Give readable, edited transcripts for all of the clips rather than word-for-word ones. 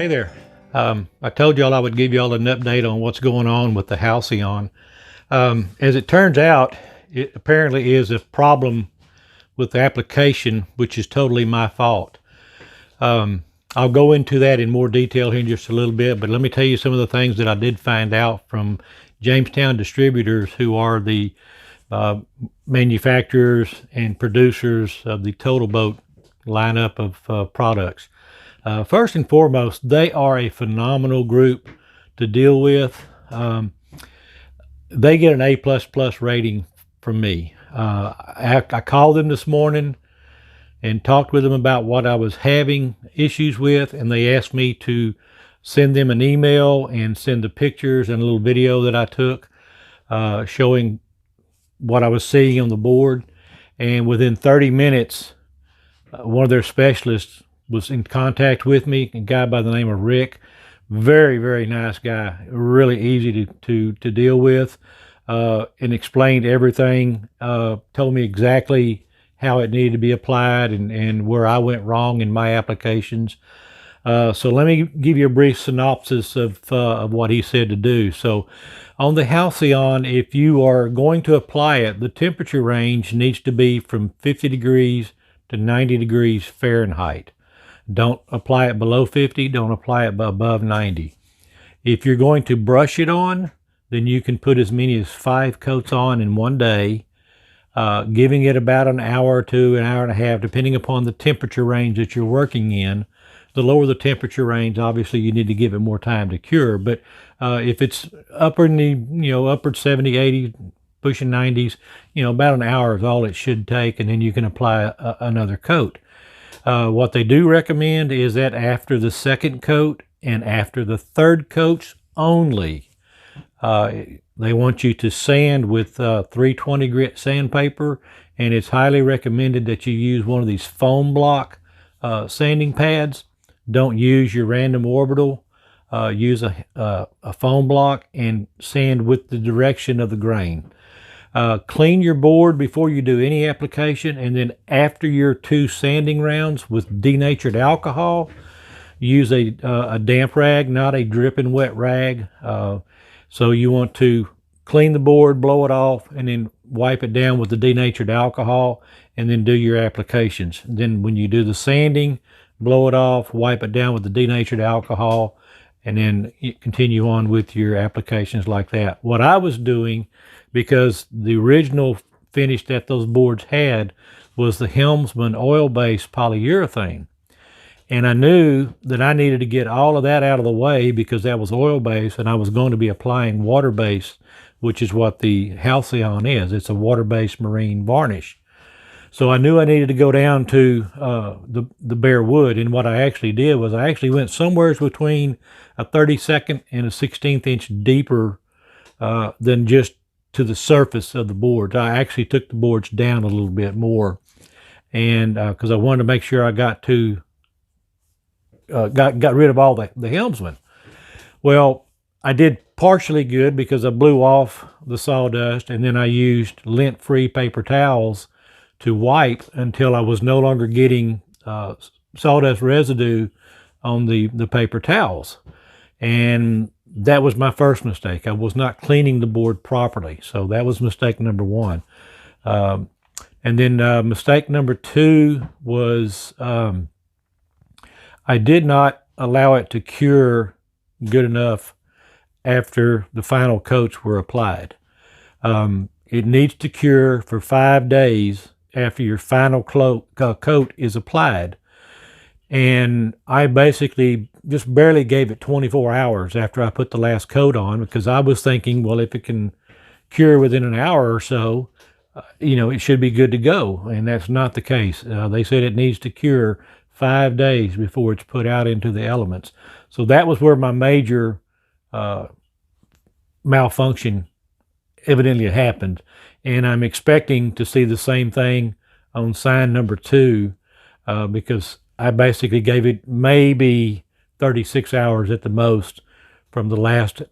there. I told y'all I would give y'all an update on what's going on with the Halcyon. As it turns out, it apparently is a problem with the application, which is totally my fault. I'll go into that in more detail here in just a little bit, but let me tell you some of the things that I did find out from Jamestown Distributors, who are the manufacturers and producers of the Total Boat lineup of products. First and foremost, they are a phenomenal group to deal with. They get an A++ rating from me. I called them this morning and talked with them about what I was having issues with, and they asked me to send them an email and send the pictures and a little video that I took showing what I was seeing on the board. And within 30 minutes, one of their specialists was in contact with me, a guy by the name of Rick. Very, very nice guy, really easy to deal with, and explained everything, told me exactly how it needed to be applied and where I went wrong in my applications. So let me give you a brief synopsis of what he said to do. So on the Halcyon, if you are going to apply it, the temperature range needs to be from 50 degrees to 90 degrees Fahrenheit. Don't apply it below 50, don't apply it above 90. If you're going to brush it on, then you can put as many as 5 coats on in one day, giving it about an hour to an hour and a half, depending upon the temperature range that you're working in. The lower the temperature range, obviously you need to give it more time to cure. But if it's upward 70, 80, pushing 90s, about an hour is all it should take, and then you can apply another coat. What they do recommend is that after the second coat and after the third coats only, they want you to sand with 320 grit sandpaper, and it's highly recommended that you use one of these foam block sanding pads. Don't use your random orbital. Use a foam block and sand with the direction of the grain. Clean your board before you do any application, and then after your 2 sanding rounds with denatured alcohol, use a damp rag, not a dripping wet rag. So you want to clean the board, blow it off, and then wipe it down with the denatured alcohol, and then do your applications. Then when you do the sanding, blow it off, wipe it down with the denatured alcohol, and then continue on with your applications like that. What I was doing, because the original finish that those boards had was the Helmsman oil-based polyurethane. And I knew that I needed to get all of that out of the way because that was oil-based, and I was going to be applying water-based, which is what the Halcyon is. It's a water-based marine varnish. So I knew I needed to go down to the bare wood, and what I actually did was I actually went somewhere between a 32nd and a 16th inch deeper than just to the surface of the boards. I actually took the boards down a little bit more, and because I wanted to make sure I got rid of all the Helmsman. Well, I did partially good because I blew off the sawdust, and then I used lint-free paper towels to wipe until I was no longer getting sawdust residue on the paper towels. And that was my first mistake. I was not cleaning the board properly. So that was mistake number 1. And then mistake number 2 was I did not allow it to cure good enough after the final coats were applied. It needs to cure for 5 days after your final coat is applied. And I basically just barely gave it 24 hours after I put the last coat on, because I was thinking, well, if it can cure within an hour or so, it should be good to go. And that's not the case. They said it needs to cure 5 days before it's put out into the elements. So that was where my major malfunction evidently happened. And I'm expecting to see the same thing on sign number 2, because I basically gave it maybe 36 hours at the most from the last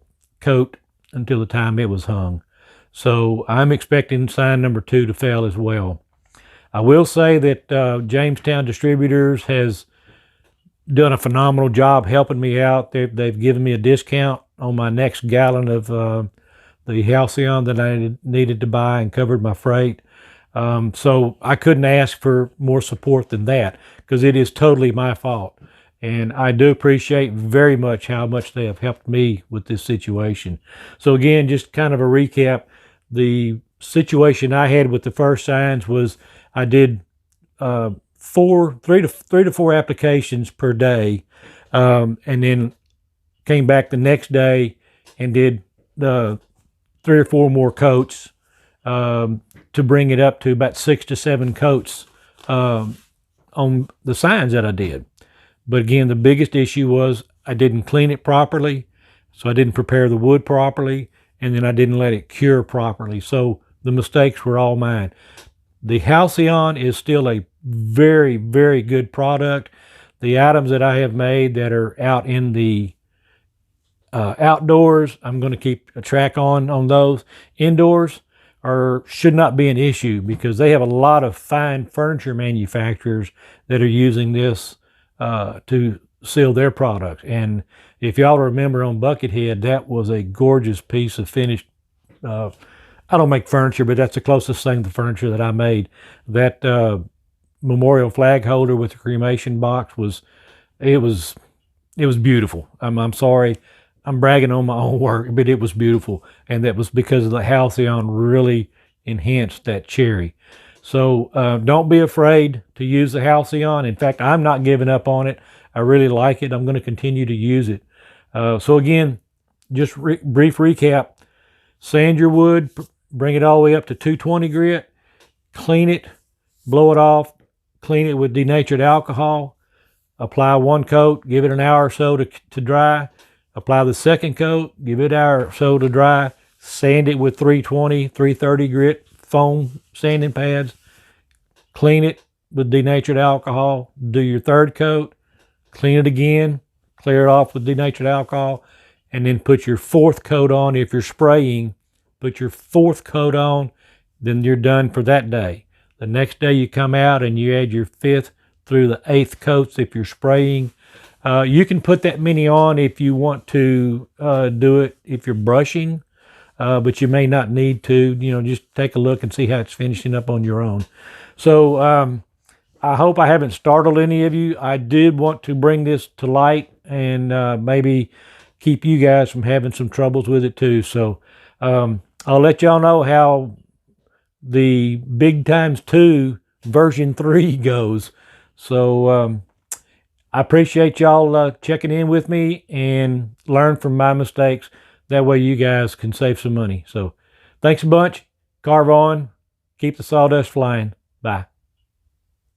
coat until the time it was hung. So I'm expecting sign number 2 to fail as well. I will say that Jamestown Distributors has done a phenomenal job helping me out. They've given me a discount on my next gallon of the Halcyon that I needed to buy and covered my freight. So I couldn't ask for more support than that, because it is totally my fault. And I do appreciate very much how much they have helped me with this situation. So again, just kind of a recap, the situation I had with the first signs was I did three to four applications per day, and then came back the next day and did the 3 or 4 more coats, to bring it up to about 6 to 7 coats on the signs that I did. But again, the biggest issue was I didn't clean it properly, so I didn't prepare the wood properly, and then I didn't let it cure properly. So the mistakes were all mine. The Halcyon is still a very, very good product. The items that I have made that are out in the outdoors, I'm going to keep a track on those. Indoors should not be an issue, because they have a lot of fine furniture manufacturers that are using this to seal their products. And if y'all remember on Buckethead, that was a gorgeous piece of finished. I don't make furniture, but that's the closest thing to furniture that I made. That memorial flag holder with the cremation box was beautiful. I'm sorry, I'm bragging on my own work, but it was beautiful, and that was because of the Halcyon really enhanced that cherry. So don't be afraid to use the Halcyon. In fact, I'm not giving up on it. I really like it. I'm going to continue to use it. So again, just brief recap: sand your wood, bring it all the way up to 220 grit, clean it, blow it off, clean it with denatured alcohol, apply 1 coat, give it an hour or so to dry, apply the second coat, give it an hour or so to dry, sand it with 320, 330 grit foam sanding pads, clean it with denatured alcohol, do your 3rd coat, clean it again, clear it off with denatured alcohol, and then put your 4th coat on. If you're spraying, put your 4th coat on, then you're done for that day. The next day you come out and you add your 5th through the 8th coats if you're spraying. You can put that many on if you want to do it if you're brushing, but you may not need to. Just take a look and see how it's finishing up on your own. So I hope I haven't startled any of you. I did want to bring this to light and maybe keep you guys from having some troubles with it too. So I'll let y'all know how the Big Times 2 version 3 goes. So I appreciate y'all checking in with me and learn from my mistakes. That way you guys can save some money. So thanks a bunch. Carve on. Keep the sawdust flying. Bye.